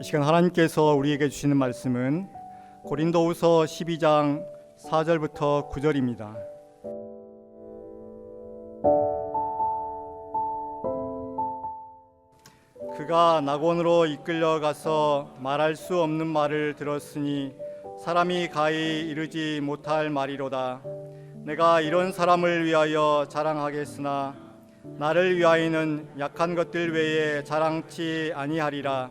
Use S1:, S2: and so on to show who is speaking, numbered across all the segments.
S1: 시간 하나님께서 우리에게 주시는 말씀은 고린도후서 12장 4절부터 9절입니다. 그가 낙원으로 이끌려 가서 말할 수 없는 말을 들었으니 사람이 가히 이르지 못할 말이로다. 내가 이런 사람을 위하여 자랑하겠으나 나를 위하여는 약한 것들 외에 자랑치 아니하리라.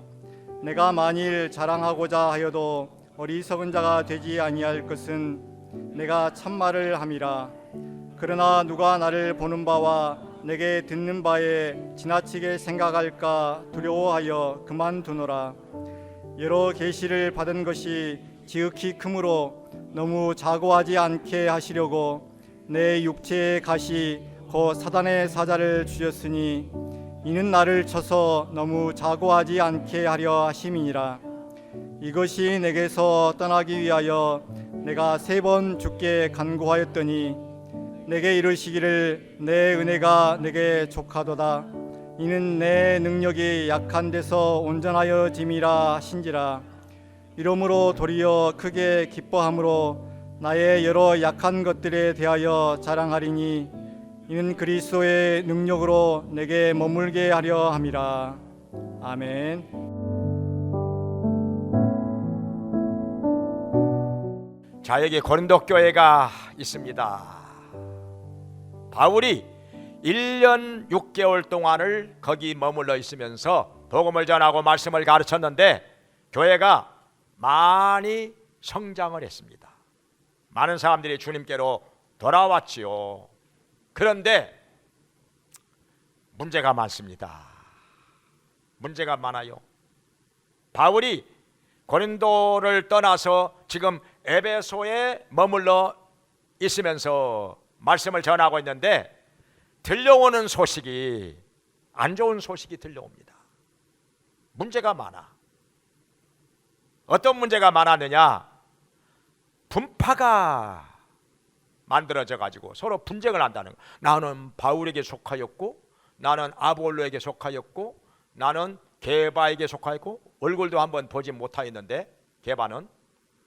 S1: 내가 만일 자랑하고자 하여도 어리석은 자가 되지 아니할 것은 내가 참말을 함이라. 그러나 누가 나를 보는 바와 내게 듣는 바에 지나치게 생각할까 두려워하여 그만두노라. 여러 계시를 받은 것이 지극히 크므로 너무 자고하지 않게 하시려고 내 육체의 가시 곧 사단의 사자를 주셨으니 이는 나를 쳐서 너무 자고하지 않게 하려 하심이니라. 이것이 내게서 떠나기 위하여 내가 3번 주께 간구하였더니 내게 이르시기를 내 은혜가 내게 족하도다. 이는 내 능력이 약한 데서 온전하여 짐이라 하신지라. 이러므로 도리어 크게 기뻐함으로 나의 여러 약한 것들에 대하여 자랑하리니 이는 그리스도의 능력으로 내게 머물게 하려 함이라. 아멘.
S2: 자, 여기 고린도 교회가 있습니다. 바울이 1년 6개월 동안을 거기 머물러 있으면서 복음을 전하고 말씀을 가르쳤는데 교회가 많이 성장을 했습니다. 많은 사람들이 주님께로 돌아왔지요. 그런데 문제가 많습니다. 문제가 많아요. 바울이 고린도를 떠나서 지금 에베소에 머물러 있으면서 말씀을 전하고 있는데 들려오는 소식이 안 좋은 소식이 들려옵니다. 문제가 많아. 어떤 문제가 많았느냐? 분파가 만들어져 가지고 서로 분쟁을 한다는 거예요. 나는 바울에게 속하였고 나는 아볼로에게 속하였고 나는 게바에게 속하였고 얼굴도 한번 보지 못하였는데 게바는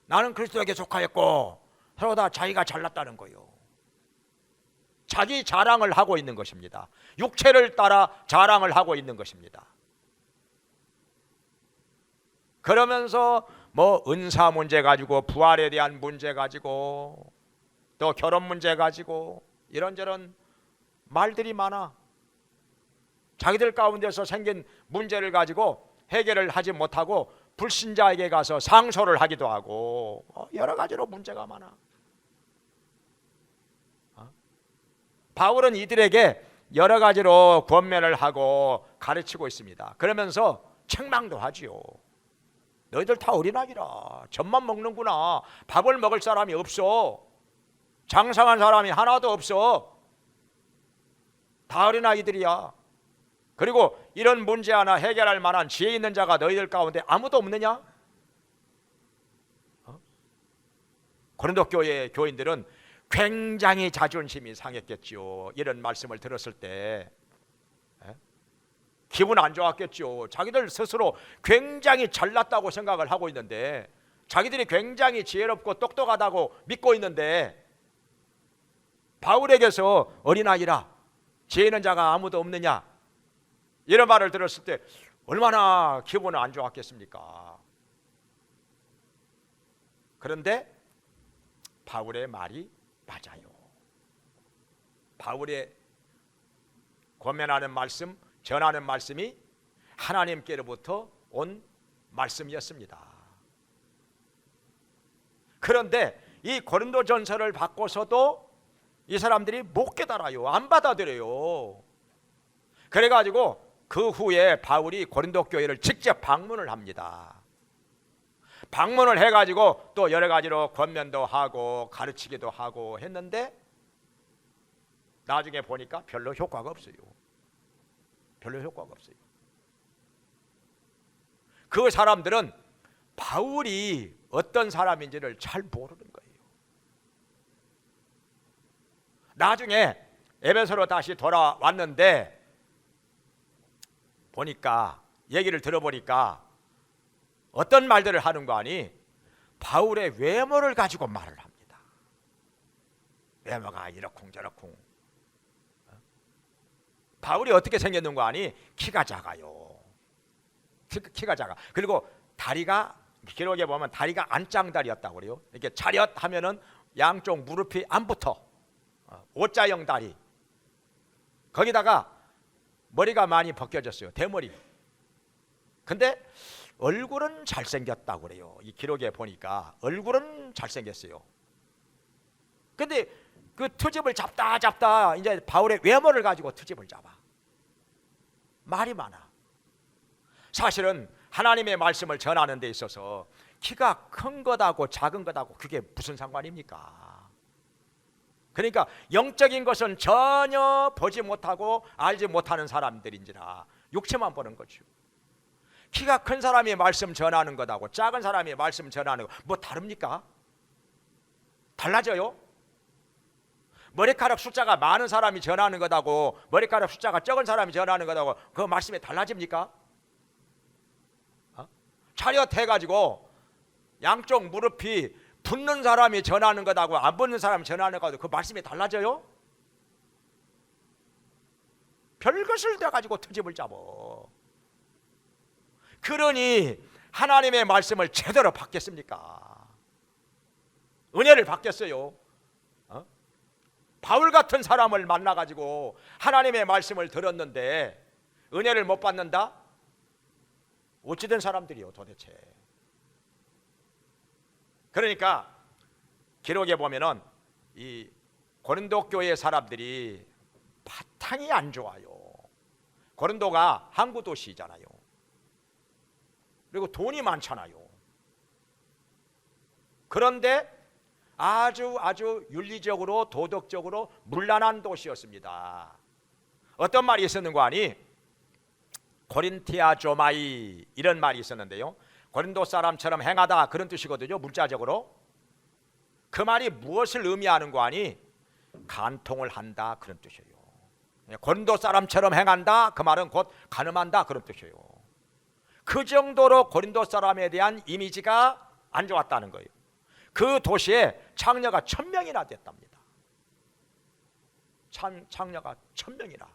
S2: 나는 그리스도에게 속하였고 서로 다 자기가 잘났다는 거예요. 자기 자랑을 하고 있는 것입니다. 육체를 따라 자랑을 하고 있는 것입니다. 그러면서 뭐 은사 문제 가지고 부활에 대한 문제 가지고 또 결혼 문제 가지고 이런저런 말들이 많아. 자기들 가운데서 생긴 문제를 가지고 해결을 하지 못하고 불신자에게 가서 상소를 하기도 하고 여러 가지로 문제가 많아. 바울은 이들에게 여러 가지로 권면을 하고 가르치고 있습니다. 그러면서 책망도 하지요. 너희들 다 어린아이라 젖만 먹는구나. 밥을 먹을 사람이 없어. 장성한 사람이 하나도 없어. 다 어린아이들이야. 그리고 이런 문제 하나 해결할 만한 지혜 있는 자가 너희들 가운데 아무도 없느냐? 고린도 교회의 교인들은 굉장히 자존심이 상했겠죠. 이런 말씀을 들었을 때 기분 안 좋았겠죠. 자기들 스스로 굉장히 잘났다고 생각을 하고 있는데, 자기들이 굉장히 지혜롭고 똑똑하다고 믿고 있는데 바울에게서 어린아이라 지혜 있는 자가 아무도 없느냐 이런 말을 들었을 때 얼마나 기분은 안 좋았겠습니까? 그런데 바울의 말이 맞아요. 바울의 권면하는 말씀, 전하는 말씀이 하나님께로부터 온 말씀이었습니다. 그런데 이 고린도전서를 받고서도 이 사람들이 못 깨달아요. 안 받아들여요. 그래가지고 그 후에 바울이 고린도 교회를 직접 방문을 합니다. 방문을 해가지고 또 여러 가지로 권면도 하고 가르치기도 하고 했는데 나중에 보니까 별로 효과가 없어요. 별로 효과가 없어요. 그 사람들은 바울이 어떤 사람인지를 잘 모르는 거예요. 나중에 에베소로 다시 돌아왔는데 보니까, 얘기를 들어보니까 어떤 말들을 하는 거 아니? 바울의 외모를 가지고 말을 합니다. 외모가 이러쿵저러쿵. 바울이 어떻게 생겼는 거 아니? 키가 작아요. 키가 작아. 그리고 다리가, 기록에 보면 다리가 안짱다리였다고 그래요. 이렇게 차렷 하면은 양쪽 무릎이 안 붙어. O자형 다리. 거기다가 머리가 많이 벗겨졌어요. 대머리. 근데 얼굴은 잘생겼다고 그래요. 이 기록에 보니까 얼굴은 잘생겼어요. 근데 그 트집을 잡다 이제 바울의 외모를 가지고 트집을 잡아. 말이 많아. 사실은 하나님의 말씀을 전하는 데 있어서 키가 큰 것하고 작은 것하고 그게 무슨 상관입니까? 그러니까 영적인 것은 전혀 보지 못하고 알지 못하는 사람들인지라 육체만 보는 거죠. 키가 큰 사람이 말씀 전하는 것하고 작은 사람이 말씀 전하는 것 뭐 다릅니까? 달라져요? 머리카락 숫자가 많은 사람이 전하는 것하고 머리카락 숫자가 적은 사람이 전하는 것하고 그 말씀이 달라집니까? 차렷 해가지고 양쪽 무릎이 붙는 사람이 전하는 것하고 안 붙는 사람이 전하는 것하고 그 말씀이 달라져요? 별것을 대가지고 트집을 잡어. 그러니 하나님의 말씀을 제대로 받겠습니까? 은혜를 받겠어요? 바울 같은 사람을 만나가지고 하나님의 말씀을 들었는데 은혜를 못 받는다? 어찌된 사람들이요 도대체? 그러니까 기록에 보면은 이 고린도 교회 사람들이 바탕이 안 좋아요. 고린도가 항구 도시잖아요. 그리고 돈이 많잖아요. 그런데 아주 윤리적으로 도덕적으로 문란한 도시였습니다. 어떤 말이 있었는 거 아니? 고린티아 조마이 이런 말이 있었는데요. 고린도 사람처럼 행하다 그런 뜻이거든요. 문자적으로. 그 말이 무엇을 의미하는 거 아니? 간통을 한다 그런 뜻이에요. 고린도 사람처럼 행한다 그 말은 곧 간음한다 그런 뜻이에요. 그 정도로 고린도 사람에 대한 이미지가 안 좋았다는 거예요. 그 도시에 창녀가 1000명이나 됐답니다. 창녀가 1000명이나.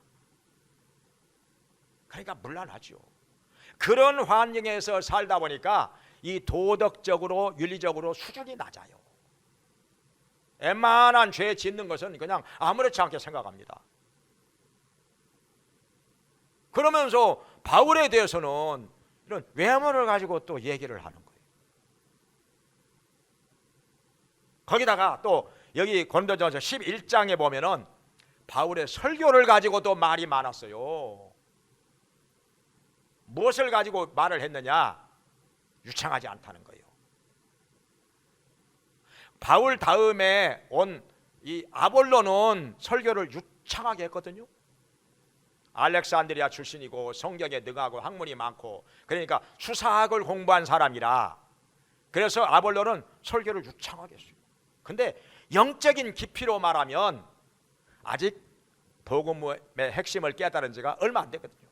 S2: 그러니까 문란하죠. 그런 환경에서 살다 보니까 이 도덕적으로 윤리적으로 수준이 낮아요. 웬만한 죄 짓는 것은 그냥 아무렇지 않게 생각합니다. 그러면서 바울에 대해서는 이런 외모를 가지고 또 얘기를 하는 거예요. 거기다가 또 여기 고린도전서 11장에 보면은 바울의 설교를 가지고도 말이 많았어요. 무엇을 가지고 말을 했느냐? 유창하지 않다는 거예요. 바울 다음에 온 이 아볼로는 설교를 유창하게 했거든요. 알렉산드리아 출신이고 성경에 능하고 학문이 많고 그러니까 수사학을 공부한 사람이라 그래서 아볼로는 설교를 유창하게 했어요. 근데 영적인 깊이로 말하면 아직 복음의 핵심을 깨달은 지가 얼마 안 되거든요.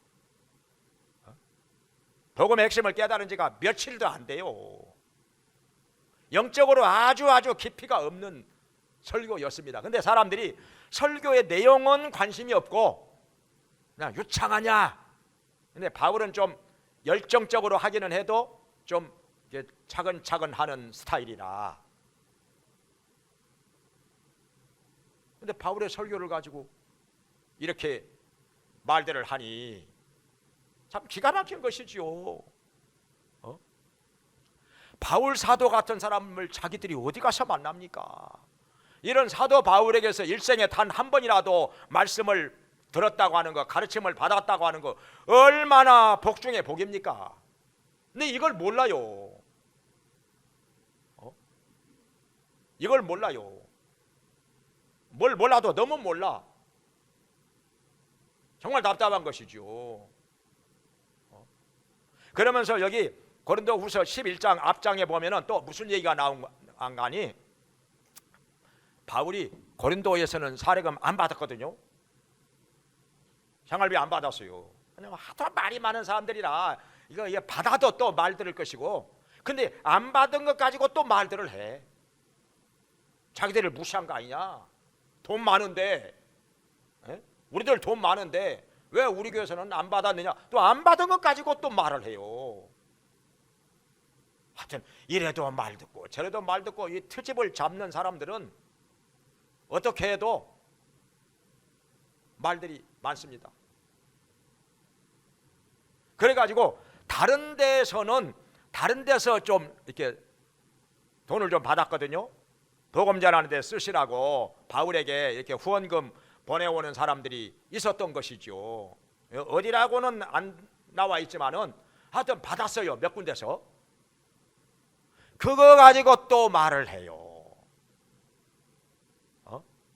S2: 복음의 핵심을 깨달은 지가 며칠도 안 돼요. 영적으로 아주 깊이가 없는 설교였습니다. 근데 사람들이 설교의 내용은 관심이 없고 그냥 유창하냐. 근데 바울은 좀 열정적으로 하기는 해도 좀 차근차근 하는 스타일이라. 근데 바울의 설교를 가지고 이렇게 말들을 하니 참 기가 막힌 것이지요. 바울 사도 같은 사람을 자기들이 어디 가서 만납니까? 이런 사도 바울에게서 일생에 단 한 번이라도 말씀을 들었다고 하는 거, 가르침을 받았다고 하는 거 얼마나 복 중에 복입니까? 근데 이걸 몰라요. 이걸 몰라요. 뭘 몰라도 너무 몰라. 정말 답답한 것이죠. 그러면서 여기 고린도후서 11장 앞장에 보면은 또 무슨 얘기가 나온 가니? 바울이 고린도에서는 사례금 안 받았거든요. 생활비 안 받았어요. 그냥 하도 말이 많은 사람들이라 이거 받아도 또 말 들을 것이고 근데 안 받은 것 가지고 또 말들을 해. 자기들을 무시한 거 아니냐? 돈 많은데, 에? 우리들 돈 많은데 왜 우리 교회에서는 안 받았느냐? 또 안 받은 것 가지고 또 말을 해요. 하여튼 이래도 말 듣고 저래도 말 듣고 이 트집을 잡는 사람들은 어떻게 해도 말들이 많습니다. 그래가지고 다른 데서 좀 이렇게 돈을 좀 받았거든요. 복음 전하는 데 쓰시라고 바울에게 이렇게 후원금 보내오는 사람들이 있었던 것이죠. 어디라고는 안 나와 있지만은 하여튼 받았어요. 몇 군데서. 그거 가지고 또 말을 해요.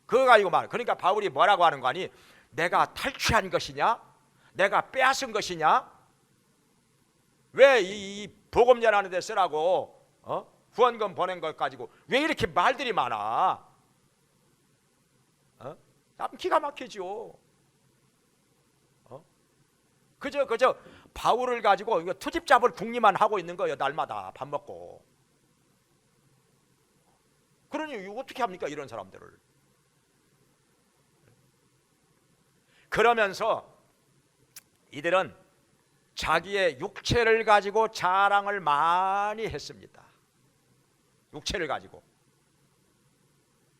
S2: 그거 가지고 말. 그러니까 바울이 뭐라고 하는 거 아니? 내가 탈취한 것이냐? 내가 빼앗은 것이냐? 왜 이 복음 전하는 데 쓰라고 후원금 보낸 것 가지고 왜 이렇게 말들이 많아? 참 기가 막히죠. 그저 바울을 가지고 이거 투집 잡을 궁리만 하고 있는 거예요. 날마다 밥 먹고. 그러니 이거 어떻게 합니까? 이런 사람들을. 그러면서 이들은 자기의 육체를 가지고 자랑을 많이 했습니다. 육체를 가지고.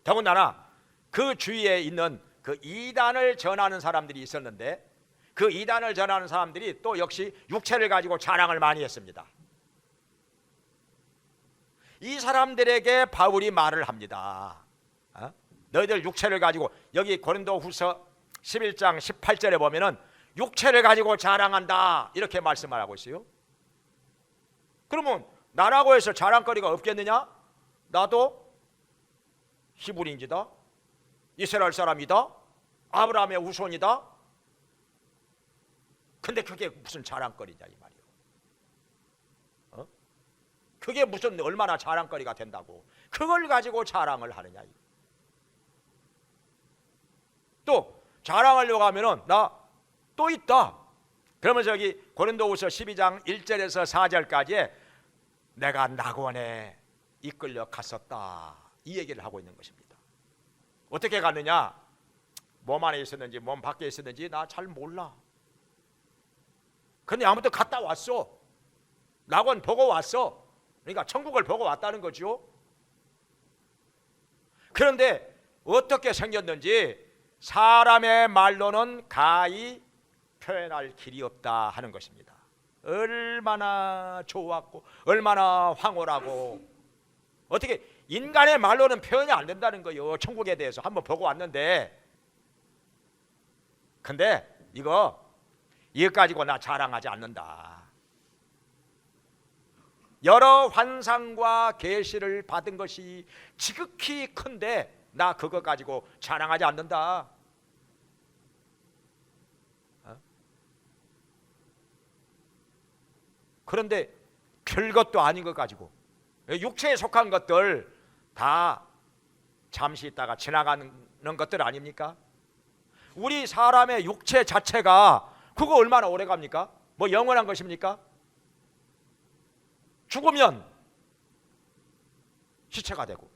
S2: 더군다나 그 주위에 있는 그 이단을 전하는 사람들이 있었는데 그 이단을 전하는 사람들이 또 역시 육체를 가지고 자랑을 많이 했습니다. 이 사람들에게 바울이 말을 합니다. 너희들 육체를 가지고, 여기 고린도후서 11장 18절에 보면은 육체를 가지고 자랑한다 이렇게 말씀을 하고 있어요. 그러면 나라고 해서 자랑거리가 없겠느냐? 나도 히브리인이다, 이스라엘 사람이다, 아브라함의 후손이다. 근데 그게 무슨 자랑거리냐 이 말이에요. 그게 무슨 얼마나 자랑거리가 된다고 그걸 가지고 자랑을 하느냐. 또 자랑하려고 하면은 나 또 있다. 그러면서 여기 고린도후서 12장 1절에서 4절까지에 내가 낙원에 이끌려 갔었다 이 얘기를 하고 있는 것입니다. 어떻게 갔느냐? 몸 안에 있었는지 몸 밖에 있었는지 나 잘 몰라. 근데 아무튼 갔다 왔어. 낙원 보고 왔어. 그러니까 천국을 보고 왔다는 거죠. 그런데 어떻게 생겼는지 사람의 말로는 가히 표현할 길이 없다 하는 것입니다. 얼마나 좋았고 얼마나 황홀하고 어떻게 인간의 말로는 표현이 안 된다는 거예요. 천국에 대해서 한번 보고 왔는데. 근데 이거 가지고 나 자랑하지 않는다. 여러 환상과 계시를 받은 것이 지극히 큰데 나 그거 가지고 자랑하지 않는다. 그런데 별것도 아닌 것 가지고 육체에 속한 것들 다 잠시 있다가 지나가는 것들 아닙니까? 우리 사람의 육체 자체가 그거 얼마나 오래 갑니까? 뭐 영원한 것입니까? 죽으면 시체가 되고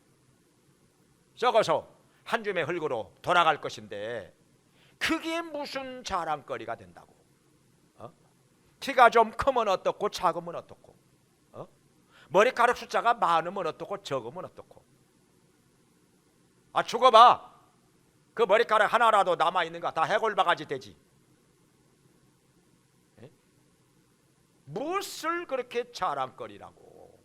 S2: 썩어서 한 줌의 흙으로 돌아갈 것인데 그게 무슨 자랑거리가 된다고? 키가 좀 크면 어떻고 작으면 어떻고, 머리카락 숫자가 많으면 어떻고 적으면 어떻고. 죽어봐. 그 머리카락 하나라도 남아있는가 다 해골바가지 되지. 무엇을 그렇게 자랑거리라고.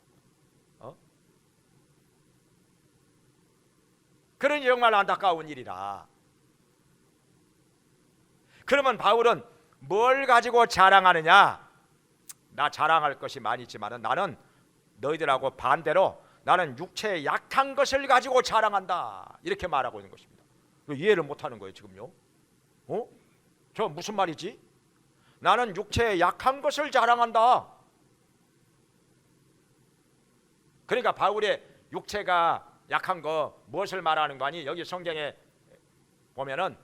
S2: 그러니 정말 안타까운 일이라. 그러면 바울은 뭘 가지고 자랑하느냐? 나 자랑할 것이 많이 있지만 나는 너희들하고 반대로 나는 육체의 약한 것을 가지고 자랑한다 이렇게 말하고 있는 것입니다. 이해를 못하는 거예요 지금요. 저 무슨 말이지? 나는 육체의 약한 것을 자랑한다. 그러니까 바울의 육체가 약한 거 무엇을 말하는 거 아니? 여기 성경에 보면은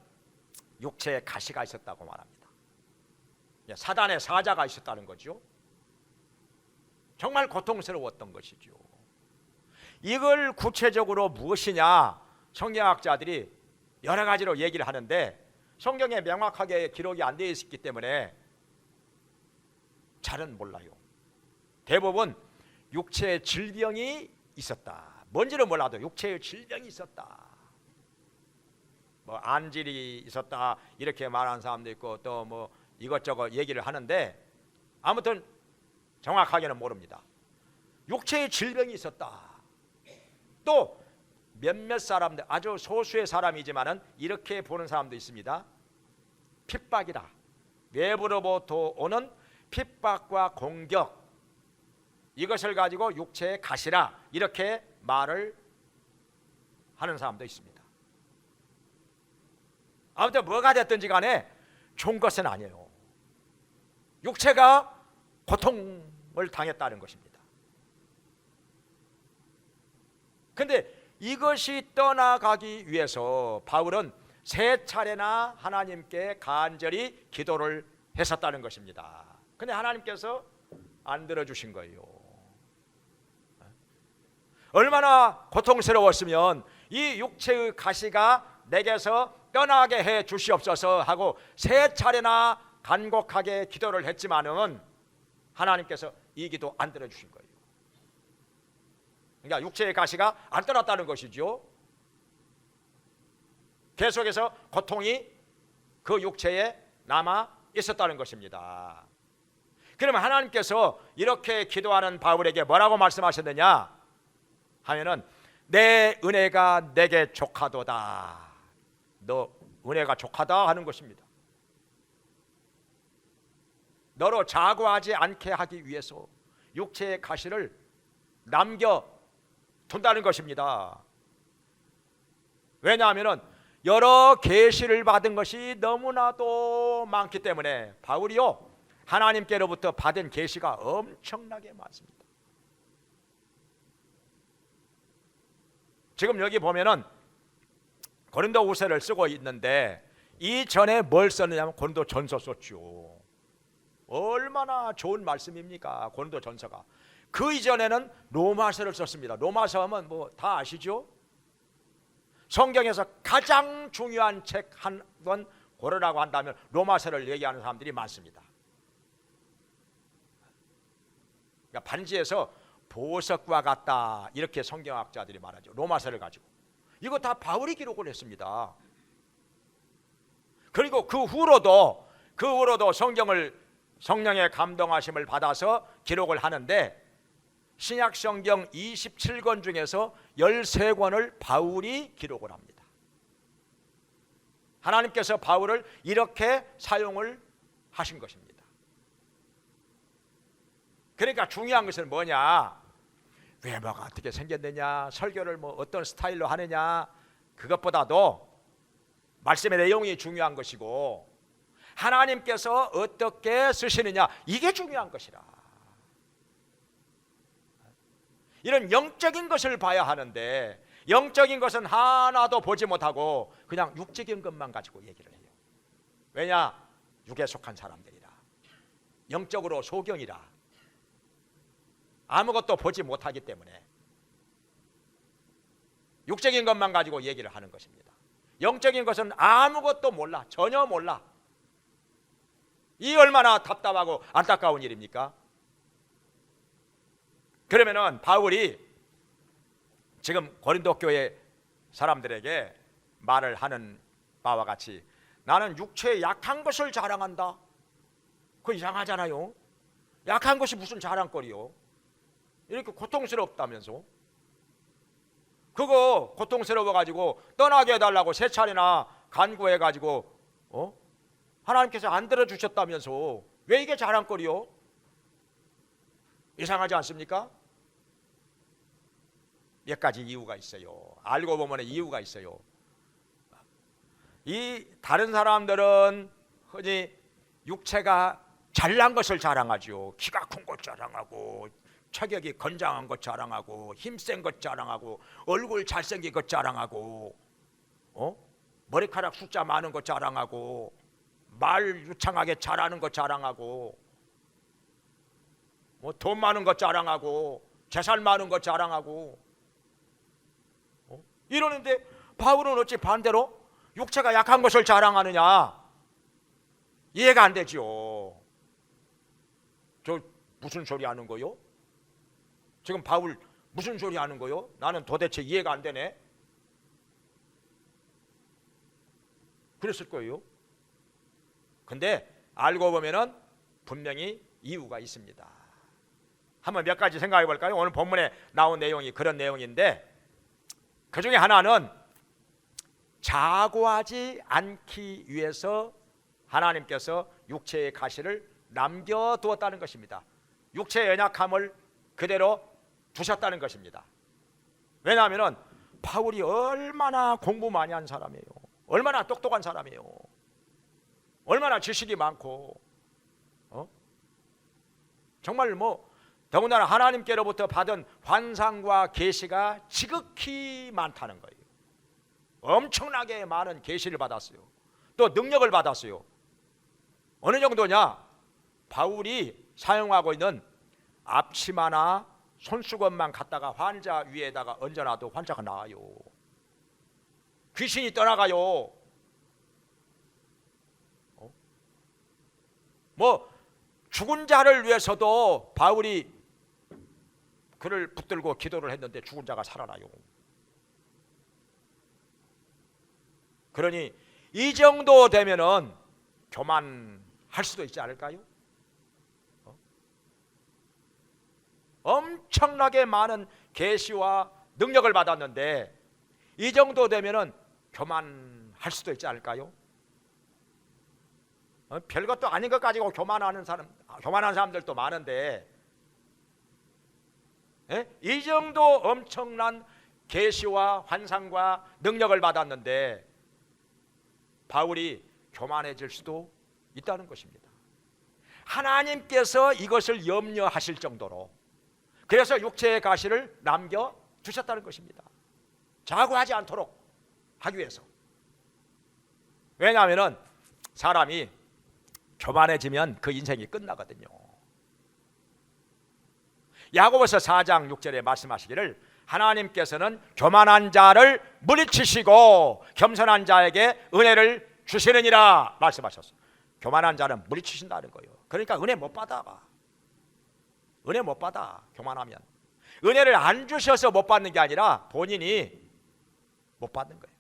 S2: 육체에 가시가 있었다고 말합니다. 사단의 사자가 있었다는 거죠. 정말 고통스러웠던 것이죠. 이걸 구체적으로 무엇이냐, 성경학자들이 여러 가지로 얘기를 하는데 성경에 명확하게 기록이 안 되어 있기 때문에 잘은 몰라요. 대부분 육체의 질병이 있었다. 뭔지는 몰라도 육체의 질병이 있었다. 뭐 안질이 있었다 이렇게 말하는 사람도 있고 또 뭐 이것저것 얘기를 하는데 아무튼 정확하게는 모릅니다. 육체의 질병이 있었다. 또 몇몇 사람들, 아주 소수의 사람이지만은 이렇게 보는 사람도 있습니다. 핍박이다. 외부로부터 오는 핍박과 공격, 이것을 가지고 육체의 가시라 이렇게 말을 하는 사람도 있습니다. 아무튼 뭐가 됐든지 간에 좋은 것은 아니에요. 육체가 고통을 당했다는 것입니다. 근데 이것이 떠나가기 위해서 바울은 세 차례나 하나님께 간절히 기도를 했었다는 것입니다. 근데 하나님께서 안 들어주신 거예요. 얼마나 고통스러웠으면 이 육체의 가시가 내게서 떠나게 해 주시옵소서 하고 세 차례나 간곡하게 기도를 했지만은 하나님께서 이 기도 안 들어주신 거예요. 그러니까 육체의 가시가 안 떠났다는 것이죠. 계속해서 고통이 그 육체에 남아 있었다는 것입니다. 그러면 하나님께서 이렇게 기도하는 바울에게 뭐라고 말씀하셨느냐 하면은 내 은혜가 내게 족하도다. 너 은혜가 족하다 하는 것입니다. 너로 자고하지 않게 하기 위해서 육체의 가시를 남겨 둔다는 것입니다. 왜냐하면 여러 계시를 받은 것이 너무나도 많기 때문에 바울이요 하나님께로부터 받은 계시가 엄청나게 많습니다. 지금 여기 보면은 고린도후서를 쓰고 있는데 이전에 뭘 썼느냐면 고린도전서 썼죠. 얼마나 좋은 말씀입니까? 고린도전서가. 그 이전에는 로마서를 썼습니다. 로마서 하면 뭐 다 아시죠? 성경에서 가장 중요한 책 한 권 고르라고 한다면 로마서를 얘기하는 사람들이 많습니다. 그러니까 반지에서 보석과 같다 이렇게 성경학자들이 말하죠. 로마서를 가지고. 이거 다 바울이 기록을 했습니다. 그리고 그 후로도 성령의 감동하심을 받아서 기록을 하는데 신약 성경 27권 중에서 13권을 바울이 기록을 합니다. 하나님께서 바울을 이렇게 사용을 하신 것입니다. 그러니까 중요한 것은 뭐냐? 외모가 어떻게 생겼느냐, 설교를 뭐 어떤 스타일로 하느냐, 그것보다도 말씀의 내용이 중요한 것이고 하나님께서 어떻게 쓰시느냐 이게 중요한 것이라. 이런 영적인 것을 봐야 하는데 영적인 것은 하나도 보지 못하고 그냥 육적인 것만 가지고 얘기를 해요. 왜냐? 육에 속한 사람들이라, 영적으로 소경이라, 아무것도 보지 못하기 때문에 육적인 것만 가지고 얘기를 하는 것입니다. 영적인 것은 아무것도 몰라, 전혀 몰라. 이 얼마나 답답하고 안타까운 일입니까? 그러면은 바울이 지금 고린도 교회 사람들에게 말을 하는 바와 같이 나는 육체의 약한 것을 자랑한다. 그거 이상하잖아요. 약한 것이 무슨 자랑거리요? 이렇게 고통스럽다면서. 그거 고통스러워가지고 떠나게 해달라고 세 차례나 간구해가지고 하나님께서 안 들어주셨다면서 왜 이게 자랑거리요? 이상하지 않습니까? 몇 가지 이유가 있어요. 알고 보면 이유가 있어요. 이 다른 사람들은 흔히 육체가 잘난 것을 자랑하죠. 키가 큰 것 자랑하고, 체격이 건장한 것 자랑하고, 힘센 것 자랑하고, 얼굴 잘생긴 것 자랑하고, 머리카락 숫자 많은 것 자랑하고, 말 유창하게 잘하는 것 자랑하고. 뭐 돈 많은 것 자랑하고 재산 많은 것 자랑하고 이러는데 바울은 어찌 반대로 육체가 약한 것을 자랑하느냐? 이해가 안 되죠. 저 무슨 소리 하는 거요? 지금 바울 무슨 소리 하는 거요? 나는 도대체 이해가 안 되네. 그랬을 거예요. 근데 알고 보면은 분명히 이유가 있습니다. 한번 몇 가지 생각해 볼까요? 오늘 본문에 나온 내용이 그런 내용인데, 그 중에 하나는 자고하지 않기 위해서 하나님께서 육체의 가시를 남겨두었다는 것입니다. 육체의 연약함을 그대로 두셨다는 것입니다. 왜냐하면 바울이 얼마나 공부 많이 한 사람이에요. 얼마나 똑똑한 사람이에요. 얼마나 지식이 많고, 정말 더군다나 하나님께로부터 받은 환상과 계시가 지극히 많다는 거예요. 엄청나게 많은 계시를 받았어요. 또 능력을 받았어요. 어느 정도냐? 바울이 사용하고 있는 앞치마나 손수건만 갖다가 환자 위에다가 얹어놔도 환자가 나아요. 귀신이 떠나가요. 죽은 자를 위해서도 바울이 그를 붙들고 기도를 했는데 죽은 자가 살아나요. 그러니 이 정도 되면은 교만할 수도 있지 않을까요? 엄청나게 많은 계시와 능력을 받았는데 이 정도 되면은 교만할 수도 있지 않을까요? 별것도 아닌 것 가지고 교만하는 사람들도 많은데, 이 정도 엄청난 계시와 환상과 능력을 받았는데 바울이 교만해질 수도 있다는 것입니다. 하나님께서 이것을 염려하실 정도로, 그래서 육체의 가시를 남겨 두셨다는 것입니다. 자고하지 않도록 하기 위해서. 왜냐하면 사람이 교만해지면 그 인생이 끝나거든요. 야고보서 4장 6절에 말씀하시기를 하나님께서는 교만한 자를 물리치시고 겸손한 자에게 은혜를 주시느니라 말씀하셨어요. 교만한 자는 물리치신다는 거예요. 그러니까 은혜 못 받아. 은혜 못 받아. 교만하면 은혜를 안 주셔서 못 받는 게 아니라 본인이 못 받는 거예요.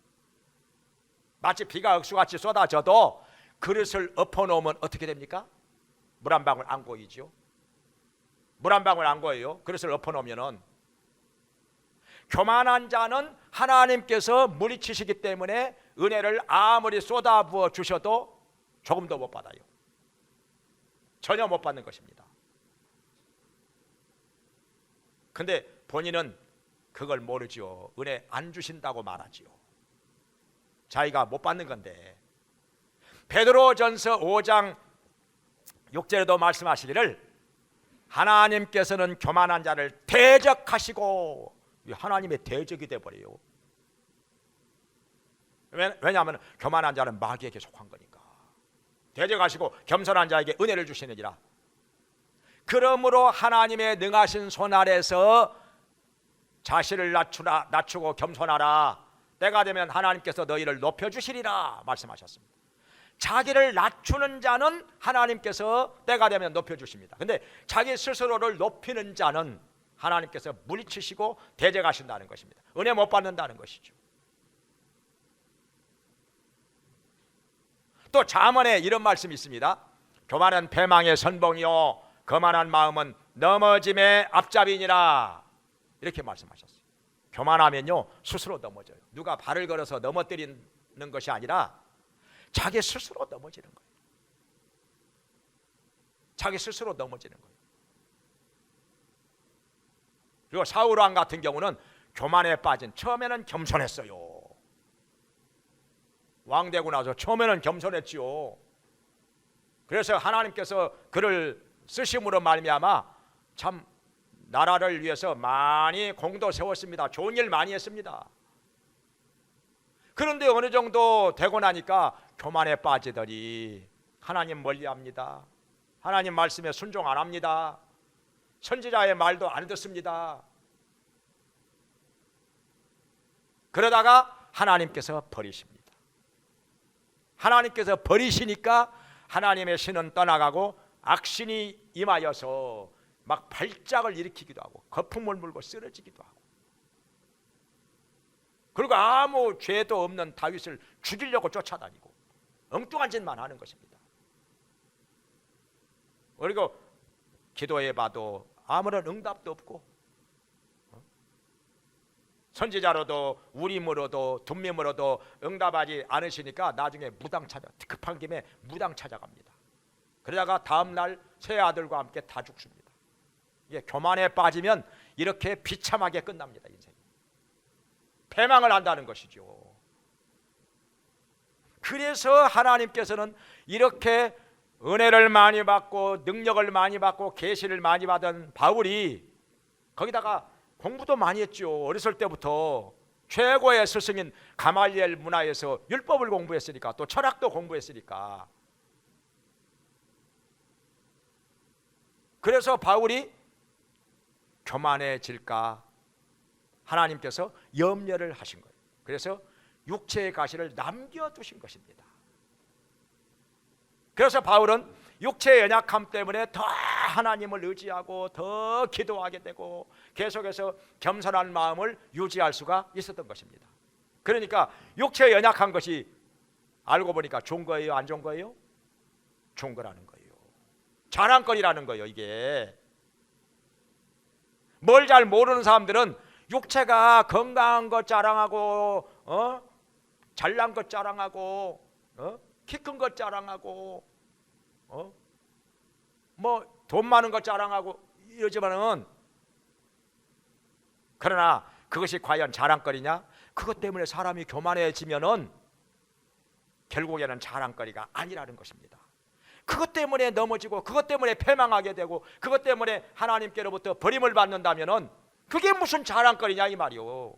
S2: 마치 비가 억수같이 쏟아져도 그릇을 엎어놓으면 어떻게 됩니까? 물 한 방울 안 고이죠. 물 한 방울 안 고여요. 그릇을 엎어놓으면은. 교만한 자는 하나님께서 물리치시기 때문에 은혜를 아무리 쏟아부어 주셔도 조금도 못 받아요. 전혀 못 받는 것입니다. 근데 본인은 그걸 모르죠. 은혜 안 주신다고 말하지요. 자기가 못 받는 건데. 베드로전서 5장 6절에도 말씀하시기를 하나님께서는 교만한 자를 대적하시고, 하나님의 대적이 되어버려요. 왜냐하면 교만한 자는 마귀에게 속한 거니까. 대적하시고 겸손한 자에게 은혜를 주시느니라. 그러므로 하나님의 능하신 손 아래서 자신을 낮추고 겸손하라. 때가 되면 하나님께서 너희를 높여주시리라 말씀하셨습니다. 자기를 낮추는 자는 하나님께서 때가 되면 높여주십니다. 근데 자기 스스로를 높이는 자는 하나님께서 물리치시고 대적하신다는 것입니다. 은혜 못 받는다는 것이죠. 또 잠언에 이런 말씀이 있습니다. 교만은 패망의 선봉이요 거만한 마음은 넘어짐의 앞잡이니라. 이렇게 말씀하셨어요. 교만하면요 스스로 넘어져요. 누가 발을 걸어서 넘어뜨리는 것이 아니라 자기 스스로 넘어지는 거예요. 자기 스스로 넘어지는 거예요. 그리고 사울왕 같은 경우는 교만에 빠진, 처음에는 겸손했어요. 왕 되고 나서 처음에는 겸손했지요. 그래서 하나님께서 그를 쓰심으로 말미암아 참 나라를 위해서 많이 공도 세웠습니다. 좋은 일 많이 했습니다. 그런데 어느 정도 되고 나니까 교만에 빠지더니 하나님 멀리합니다. 하나님 말씀에 순종 안 합니다. 선지자의 말도 안 듣습니다. 그러다가 하나님께서 버리십니다. 하나님께서 버리시니까 하나님의 신은 떠나가고 악신이 임하여서 막 발작을 일으키기도 하고 거품을 물고 쓰러지기도 하고, 그리고 아무 죄도 없는 다윗을 죽이려고 쫓아다니고 엉뚱한 짓만 하는 것입니다. 그리고 기도해봐도 아무런 응답도 없고, 선지자로도 우림으로도 둠밈으로도 응답하지 않으시니까 나중에 무당 급한 김에 무당 찾아갑니다. 그러다가 다음날 세 아들과 함께 다 죽습니다. 이게 교만에 빠지면 이렇게 비참하게 끝납니다. 인생이 패망을 한다는 것이죠. 그래서 하나님께서는 이렇게 은혜를 많이 받고 능력을 많이 받고 계시를 많이 받은 바울이, 거기다가 공부도 많이 했죠. 어렸을 때부터 최고의 스승인 가말리엘 문화에서 율법을 공부했으니까, 또 철학도 공부했으니까. 그래서 바울이 교만해질까 하나님께서 염려를 하신 거예요. 그래서 육체의 가시를 남겨두신 것입니다. 그래서 바울은 육체의 연약함 때문에 더 하나님을 의지하고 더 기도하게 되고 계속해서 겸손한 마음을 유지할 수가 있었던 것입니다. 그러니까 육체의 연약한 것이 알고 보니까 좋은 거예요, 안 좋은 거예요? 좋은 거라는 거예요. 자랑거리라는 거예요. 이게 뭘 잘 모르는 사람들은 육체가 건강한 것 자랑하고, 잘난 것 자랑하고, 키 큰 것 자랑하고, 뭐 돈 많은 것 자랑하고 이러지만은, 그러나 그것이 과연 자랑거리냐? 그것 때문에 사람이 교만해지면은 결국에는 자랑거리가 아니라는 것입니다. 그것 때문에 넘어지고 그것 때문에 패망하게 되고 그것 때문에 하나님께로부터 버림을 받는다면은 그게 무슨 자랑거리냐 이 말이요.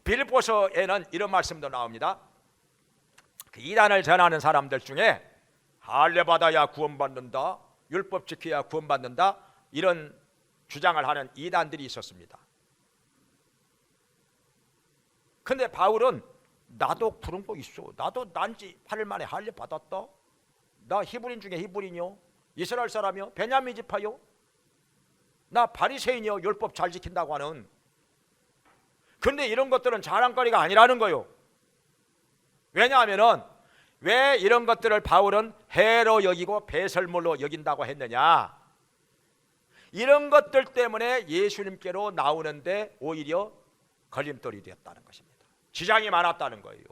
S2: 빌립보서에는 이런 말씀도 나옵니다. 그 이단을 전하는 사람들 중에 할례 받아야 구원받는다, 율법 지켜야 구원받는다, 이런 주장을 하는 이단들이 있었습니다. 근데 바울은 나도 그런 거 있어. 나도 난지 8일 만에 할례 받았다. 나 히브리인 중에 히브리인이요, 이스라엘 사람이요, 베냐민 지파요, 나 바리새인이요, 율법 잘 지킨다고 하는. 근데 이런 것들은 자랑거리가 아니라는 거요. 왜냐하면은 왜 이런 것들을 바울은 해로 여기고 배설물로 여긴다고 했느냐? 이런 것들 때문에 예수님께로 나오는데 오히려 걸림돌이 되었다는 것입니다. 지장이 많았다는 거예요.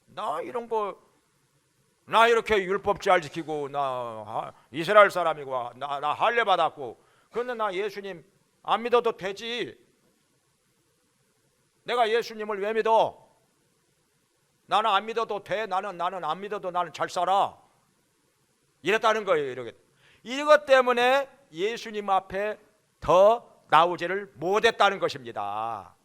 S2: 나 이런 거, 나 이렇게 율법 잘 지키고 나 이스라엘 사람이고 나 할례 받았고, 그런데 나 예수님 안 믿어도 되지. 내가 예수님을 왜 믿어? 나는 안 믿어도 돼. 나는 안 믿어도 나는 잘 살아. 이랬다는 거예요. 이렇게. 이것 때문에 예수님 앞에 더 나오지를 못했다는 것입니다.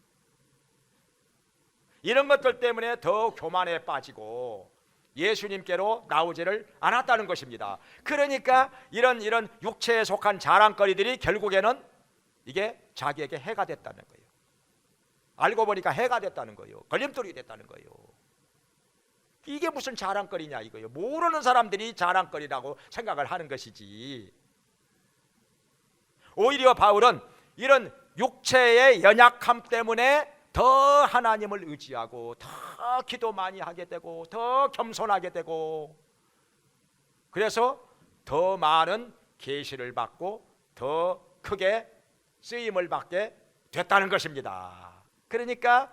S2: 이런 것들 때문에 더 교만에 빠지고 예수님께로 나오지를 않았다는 것입니다. 그러니까 이런 육체에 속한 자랑거리들이 결국에는 이게 자기에게 해가 됐다는 거예요. 알고 보니까 해가 됐다는 거예요. 걸림돌이 됐다는 거예요. 이게 무슨 자랑거리냐 이거예요. 모르는 사람들이 자랑거리라고 생각을 하는 것이지. 오히려 바울은 이런 육체의 연약함 때문에 더 하나님을 의지하고 더 기도 많이 하게 되고 더 겸손하게 되고, 그래서 더 많은 계시를 받고 더 크게 쓰임을 받게 됐다는 것입니다. 그러니까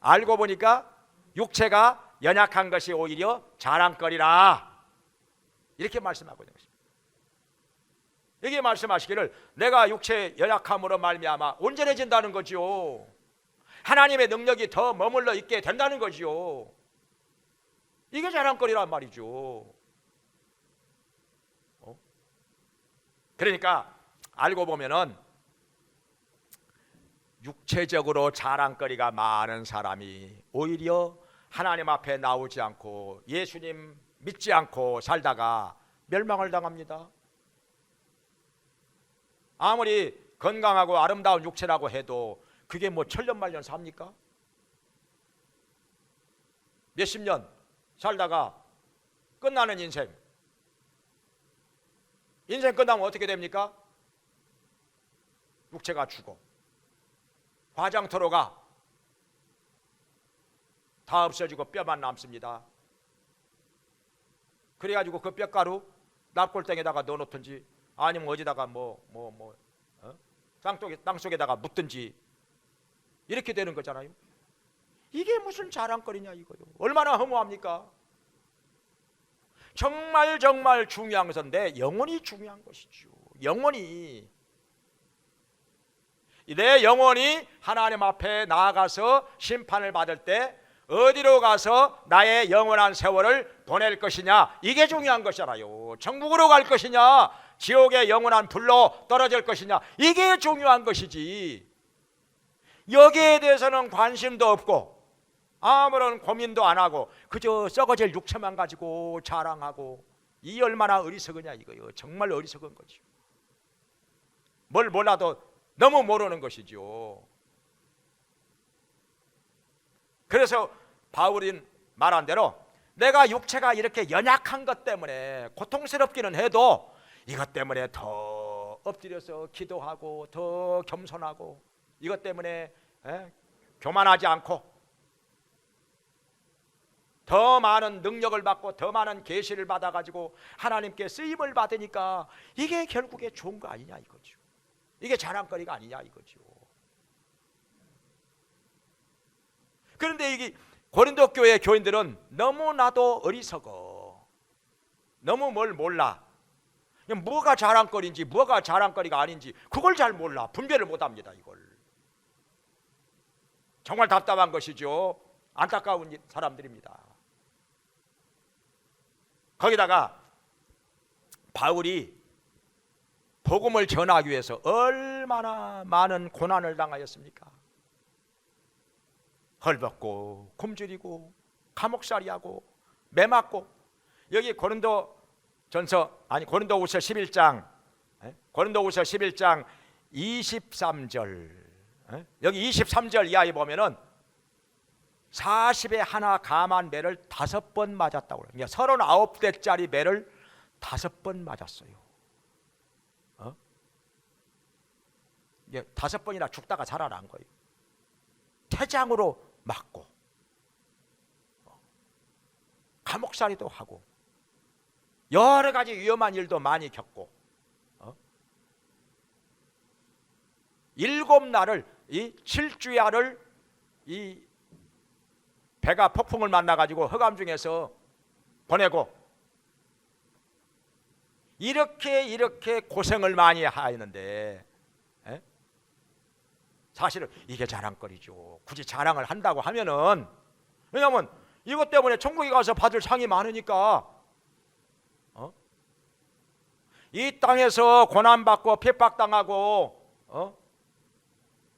S2: 알고 보니까 육체가 연약한 것이 오히려 자랑거리라, 이렇게 말씀하고 있는 것입니다. 여기 말씀하시기를 내가 육체의 연약함으로 말미암아 온전해진다는 거지요. 하나님의 능력이 더 머물러 있게 된다는 거지요. 이게 자랑거리란 말이죠. 그러니까 알고 보면은 육체적으로 자랑거리가 많은 사람이 오히려 하나님 앞에 나오지 않고 예수님 믿지 않고 살다가 멸망을 당합니다. 아무리 건강하고 아름다운 육체라고 해도 그게 뭐 천년만년 삽니까? 몇십 년 살다가 끝나는 인생 끝나면 어떻게 됩니까? 육체가 죽어 화장터로가 다 없어지고 뼈만 남습니다. 그래가지고 그 뼈가루 납골당에다가 넣어놓든지 아니면 어디다가 땅속에다가 묻든지 이렇게 되는 거잖아요. 이게 무슨 자랑거리냐 이거요. 얼마나 허무합니까? 정말 중요한 것인데 영혼이 중요한 것이죠. 영혼이 내 영혼이 하나님 앞에 나아가서 심판을 받을 때 어디로 가서 나의 영원한 세월을 보낼 것이냐 이게 중요한 것이잖아요. 천국으로 갈 것이냐 지옥의 영원한 불로 떨어질 것이냐 이게 중요한 것이지 여기에 대해서는 관심도 없고 아무런 고민도 안 하고 그저 썩어질 육체만 가지고 자랑하고 이 얼마나 어리석으냐 이거요. 정말 어리석은 거죠. 뭘 몰라도 너무 모르는 것이죠. 그래서 바울이 말한 대로 내가 육체가 이렇게 연약한 것 때문에 고통스럽기는 해도 이것 때문에 더 엎드려서 기도하고 더 겸손하고 이것 때문에 교만하지 않고 더 많은 능력을 받고 더 많은 계시를 받아가지고 하나님께 쓰임을 받으니까 이게 결국에 좋은 거 아니냐 이거죠. 이게 자랑거리가 아니냐 이거죠. 그런데 이게 고린도 교회 교인들은 너무나도 어리석어. 너무 뭘 몰라. 뭐가 자랑거리인지 뭐가 자랑거리가 아닌지 그걸 잘 몰라. 분별을 못합니다. 이걸. 정말 답답한 것이죠. 안타까운 사람들입니다. 거기다가 바울이 복음을 전하기 위해서 얼마나 많은 고난을 당하였습니까? 헐벗고 굶주리고 감옥살이하고 매맞고 여기 고린도후서 11장 23절 여기 23절 이하에 보면은 40에 하나 감한 매를 5번 맞았다고 그래요. 39대짜리 매를 5번 맞았어요. 5번이나 죽다가 살아난 거예요. 태장으로 맞고 감옥살이도 하고 여러 가지 위험한 일도 많이 겪고 7날을 이 7주야를 이 배가 폭풍을 만나가지고 흑암 중에서 보내고 이렇게 고생을 많이 하였는데 사실은 이게 자랑거리죠. 굳이 자랑을 한다고 하면은 왜냐하면 이것 때문에 천국에 가서 받을 상이 많으니까 이 땅에서 고난받고 핍박당하고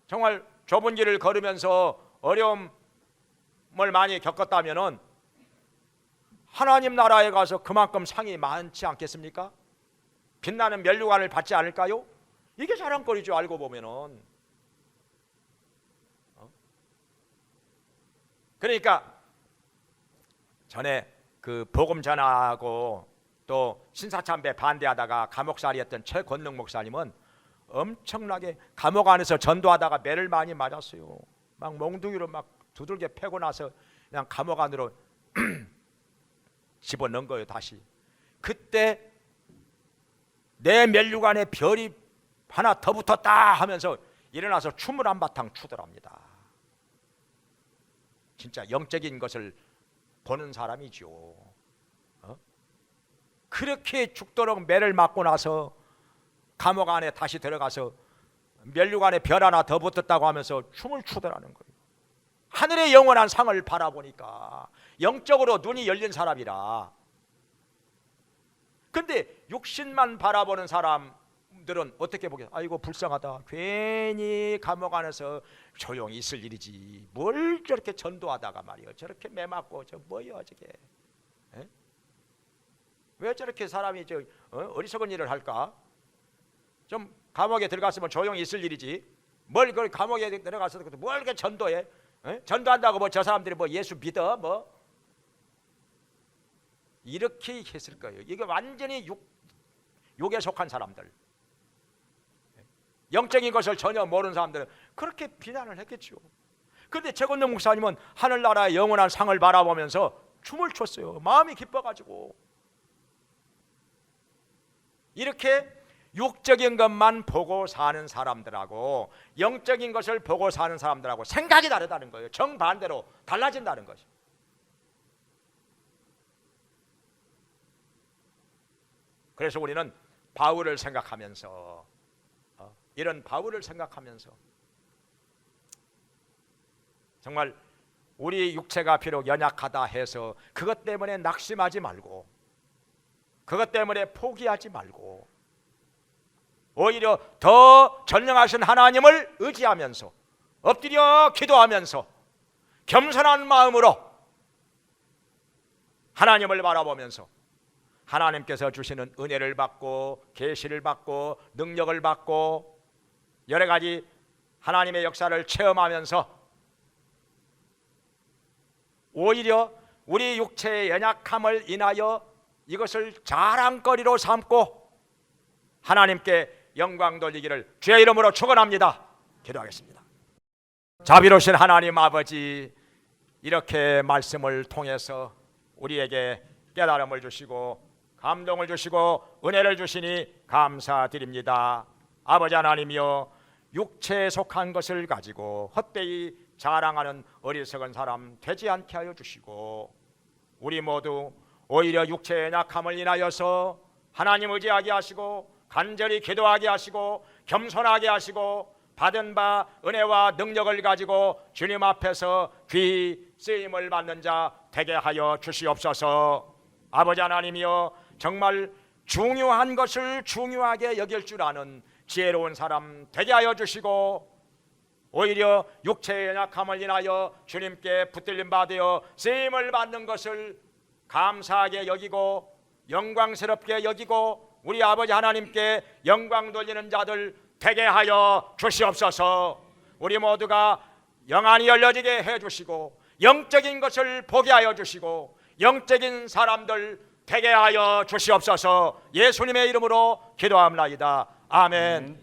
S2: 정말 좁은 길을 걸으면서 어려움을 많이 겪었다면은 하나님 나라에 가서 그만큼 상이 많지 않겠습니까? 빛나는 면류관을 받지 않을까요? 이게 자랑거리죠. 알고 보면은. 그러니까 전에 그 복음 전하고 또 신사참배 반대하다가 감옥살이였던 최권능 목사님은 엄청나게 감옥 안에서 전도하다가 매를 많이 맞았어요. 막 몽둥이로 막 두들겨 패고 나서 그냥 감옥 안으로 집어넣은 거예요. 다시 그때 내 면류관에 별이 하나 더 붙었다 하면서 일어나서 춤을 한바탕 추더랍니다. 진짜 영적인 것을 보는 사람이죠. 그렇게 죽도록 매를 맞고 나서 감옥 안에 다시 들어가서 면류관에 별 하나 더 붙었다고 하면서 춤을 추더라는 거예요. 하늘의 영원한 상을 바라보니까 영적으로 눈이 열린 사람이라. 근데 육신만 바라보는 사람들은 어떻게 보겠어요? 아이고 불쌍하다. 괜히 감옥 안에서 조용히 있을 일이지. 뭘 저렇게 전도하다가 말이에요. 저렇게 매 맞고 저 뭐예요 저게. 에? 왜 저렇게 사람이 어리석은 일을 할까? 좀 감옥에 들어갔으면 조용히 있을 일이지. 뭘 그 감옥에 들어가서 뭘 이렇게 전도해? 에? 전도한다고 뭐 저 사람들이 뭐 예수 믿어? 뭐 이렇게 했을 거예요. 이게 완전히 육에 속한 사람들, 영적인 것을 전혀 모르는 사람들은 그렇게 비난을 했겠죠. 그런데 최건동 목사님은 하늘나라의 영원한 상을 바라보면서 춤을 췄어요. 마음이 기뻐가지고. 이렇게 육적인 것만 보고 사는 사람들하고 영적인 것을 보고 사는 사람들하고 생각이 다르다는 거예요. 정반대로 달라진다는 거죠. 그래서 우리는 바울을 생각하면서 이런 바울을 생각하면서 정말 우리 육체가 비록 연약하다 해서 그것 때문에 낙심하지 말고 그것 때문에 포기하지 말고 오히려 더 전능하신 하나님을 의지하면서 엎드려 기도하면서 겸손한 마음으로 하나님을 바라보면서 하나님께서 주시는 은혜를 받고 계시를 받고 능력을 받고 여러 가지 하나님의 역사를 체험하면서 오히려 우리 육체의 연약함을 인하여 이것을 자랑거리로 삼고 하나님께 영광 돌리기를 주의 이름으로 축원합니다. 기도하겠습니다. 자비로우신 하나님 아버지, 이렇게 말씀을 통해서 우리에게 깨달음을 주시고 감동을 주시고 은혜를 주시니 감사드립니다. 아버지 하나님이여, 육체에 속한 것을 가지고 헛되이 자랑하는 어리석은 사람 되지 않게 하여 주시고 우리 모두 오히려 육체의 약함을 인하여서 하나님 의지하게 하시고 간절히 기도하게 하시고 겸손하게 하시고 받은 바 은혜와 능력을 가지고 주님 앞에서 귀히 쓰임을 받는 자 되게 하여 주시옵소서. 아버지 하나님이여, 정말 중요한 것을 중요하게 여길 줄 아는 지혜로운 사람 되게 하여 주시고 오히려 육체의 연약함을 인하여 주님께 붙들림 받으어 쓰임을 받는 것을 감사하게 여기고 영광스럽게 여기고 우리 아버지 하나님께 영광 돌리는 자들 되게 하여 주시옵소서. 우리 모두가 영안이 열려지게 해주시고 영적인 것을 보게 하여 주시고 영적인 사람들 되게 하여 주시옵소서. 예수님의 이름으로 기도합나이다. 아멘.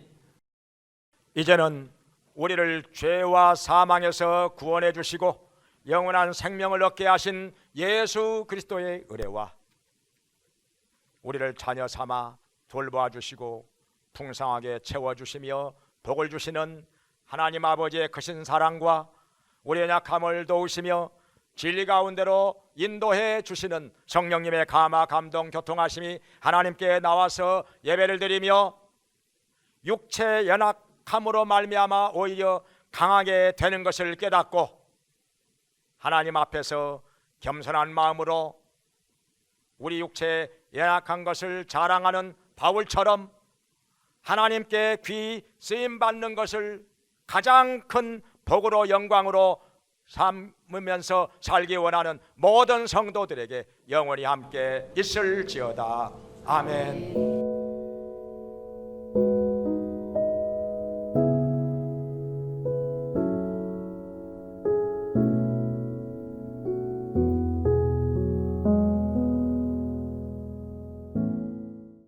S2: 이제는 우리를 죄와 사망에서 구원해 주시고 영원한 생명을 얻게 하신 예수 그리스도의 은혜와 우리를 자녀 삼아 돌보아 주시고 풍성하게 채워주시며 복을 주시는 하나님 아버지의 크신 사랑과 우리의 약함을 도우시며 진리 가운데로 인도해 주시는 성령님의 감화 감동 교통하심이 하나님께 나와서 예배를 드리며 육체 연약함으로 말미암아 오히려 강하게 되는 것을 깨닫고 하나님 앞에서 겸손한 마음으로 우리 육체의 연약한 것을 자랑하는 바울처럼 하나님께 귀 쓰임받는 것을 가장 큰 복으로 영광으로 삼으면서 살기 원하는 모든 성도들에게 영원히 함께 있을지어다. 아멘.